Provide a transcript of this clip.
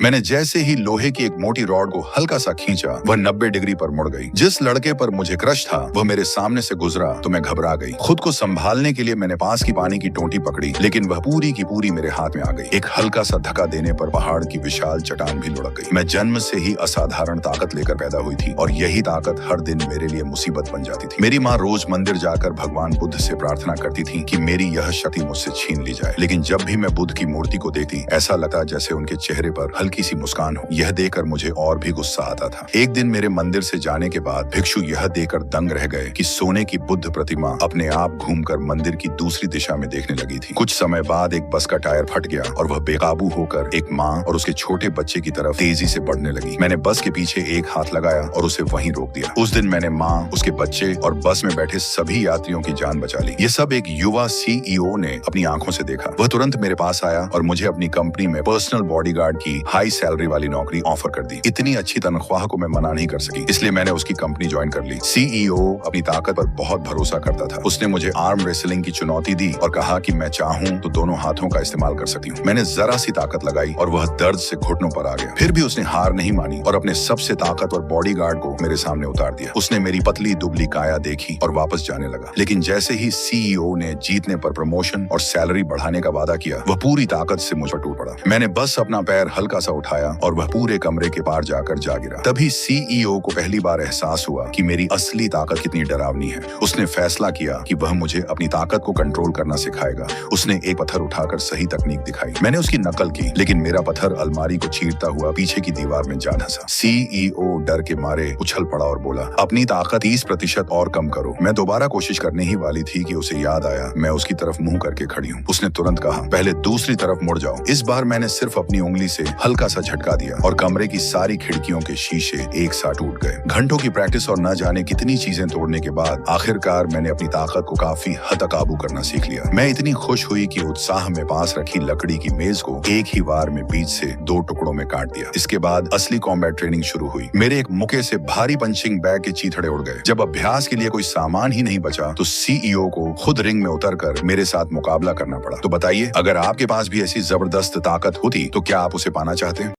मैंने जैसे ही लोहे की एक मोटी रॉड को हल्का सा खींचा, वह 90 डिग्री पर मुड़ गई। जिस लड़के पर मुझे क्रश था वह मेरे सामने से गुजरा तो मैं घबरा गई। खुद को संभालने के लिए मैंने पास की पानी की टोंटी पकड़ी, लेकिन वह पूरी की पूरी मेरे हाथ में आ गई। एक हल्का सा धक्का देने पर पहाड़ की विशाल चट्टान भी लुढ़क गई। मैं जन्म से ही असाधारण ताकत लेकर पैदा हुई थी और यही ताकत हर दिन मेरे लिए मुसीबत बन जाती थी। मेरी माँ रोज मंदिर जाकर भगवान बुद्ध से प्रार्थना करती थी कि मेरी यह शक्ति मुझसे छीन ली जाए, लेकिन जब भी मैं बुद्ध की मूर्ति को देखती ऐसा लगता जैसे उनके चेहरे पर हल्की सी मुस्कान हो। यह देखकर मुझे और भी गुस्सा आता था। एक दिन मेरे मंदिर से जाने के बाद भिक्षु यह देखकर दंग रह गए कि सोने की बुद्ध प्रतिमा अपने आप घूमकर मंदिर की दूसरी दिशा में देखने लगी थी। कुछ समय बाद एक बस का टायर फट गया और वह बेकाबू होकर एक माँ और उसके छोटे बच्चे की तरफ तेजी से बढ़ने लगी। मैंने बस के पीछे एक हाथ लगाया और उसे वहीं रोक दिया। उस दिन मैंने माँ, उसके बच्चे और बस में बैठे सभी यात्रियों की जान बचा ली। ये सब एक युवा सीईओ ने अपनी आंखों से देखा। वह तुरंत मेरे पास आया और मुझे अपनी कंपनी में पर्सनल बॉडीगार्ड की हाई सैलरी वाली नौकरी ऑफर कर दी। इतनी अच्छी तनख्वाह को मैं मना नहीं कर सकी, इसलिए मैंने उसकी कंपनी ज्वाइन कर ली। सीईओ अपनी ताकत पर बहुत भरोसा करता था। उसने मुझे आर्म रेसलिंग की चुनौती दी और कहा कि मैं चाहूं तो दोनों हाथों का इस्तेमाल कर सकती हूँ। मैंने जरा सी ताकत लगाई और वह दर्द से घुटनों पर आ गया। फिर भी उसने हार नहीं मानी और अपने सबसे ताकतवर बॉडीगार्ड को मेरे सामने उतार दिया। उसने मेरी पतली दुबली काया देखी और वापस जाने लगा। लेकिन जैसे ही सीईओ ने जीतने पर प्रमोशन और सैलरी बढ़ाने का वादा किया, वह पूरी ताकत से मुझ पर टूट पड़ा। मैंने बस अपना पैर हल्का सा उठाया और वह पूरे कमरे के पार जाकर जा गिरा। तभी सीईओ को पहली बार एहसास हुआ कि मेरी असली ताकत कितनी डरावनी है। उसने फैसला किया कि वह मुझे अपनी ताकत को कंट्रोल करना सिखाएगा। उसने एक पत्थर उठाकर सही तकनीक दिखाई। मैंने उसकी नकल की, लेकिन मेरा पत्थर अलमारी को चीरता हुआ पीछे की दीवार में जा धंसा। सीईओ डर के मारे उछल पड़ा और बोला, अपनी ताकत 30% और कम करो। मैं दोबारा कोशिश करने ही वाली थी कि उसे याद आया मैं उसकी तरफ मुंह करके खड़ी हूँ। उसने तुरंत कहा, पहले दूसरी तरफ मुड़ जाओ। इस बार मैंने सिर्फ अपनी उंगली से हल्का सा झटका दिया और कमरे की सारी खिड़कियों के शीशे एक साथ टूट गए। घंटों की प्रैक्टिस और न जाने कितनी चीजें तोड़ने के बाद आखिरकार मैंने अपनी ताकत को काफी हद तक काबू करना सीख लिया। मैं इतनी खुश हुई कि उत्साह में पास रखी लकड़ी की मेज को एक ही वार में बीच से 2 टुकड़ों में काट दिया। इसके बाद असली कॉम्बैट ट्रेनिंग शुरू हुई। मेरे एक मुक्के से भारी पंचिंग बैग के चीथड़े उड़ गए। जब अभ्यास के लिए कोई सामान ही नहीं बचा तो सीईओ को खुद रिंग में उतरकर मेरे साथ मुकाबला करना पड़ा। तो बताइए, अगर आपके पास भी ऐसी जबरदस्त ताकत होती तो क्या आप उसे पाना चाहते हैं?